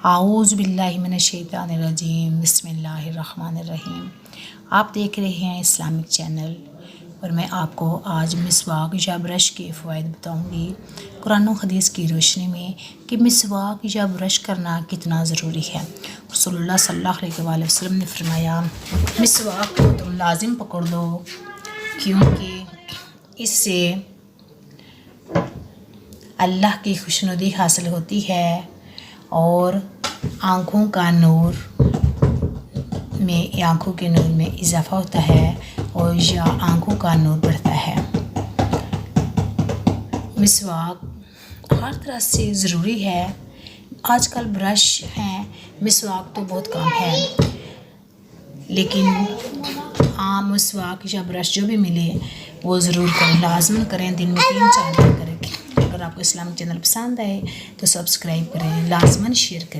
اعوذ باللہ من الشیطان الرجیم، بسم اللہ الرحمن الرحیم۔ آپ دیکھ رہے ہیں اسلامک چینل اور میں آپ کو آج مسواک یا برش کے فوائد بتاؤں گی قرآن و حدیث کی روشنی میں کہ مسواک یا برش کرنا کتنا ضروری ہے۔ رسول اللہ صلی اللہ علیہ وآلہ وسلم نے فرمایا، مسواک کو تم لازم پکڑ لو کیونکہ اس سے اللہ کی خوشنودی حاصل ہوتی ہے اور آنکھوں کے نور میں اضافہ ہوتا ہے اور یا آنکھوں کا نور بڑھتا ہے۔ مسواک ہر طرح سے ضروری ہے۔ آج کل برش ہیں، مسواک تو بہت کم ہے، لیکن عام مسواک یا برش جو بھی ملے وہ ضرور کریں، لازم کریں، دن میں 3-4 بار کریں۔ اگر آپ کو اسلامک چینل پسند آئے تو سبسکرائب کریں، لازماً شیئر کریں۔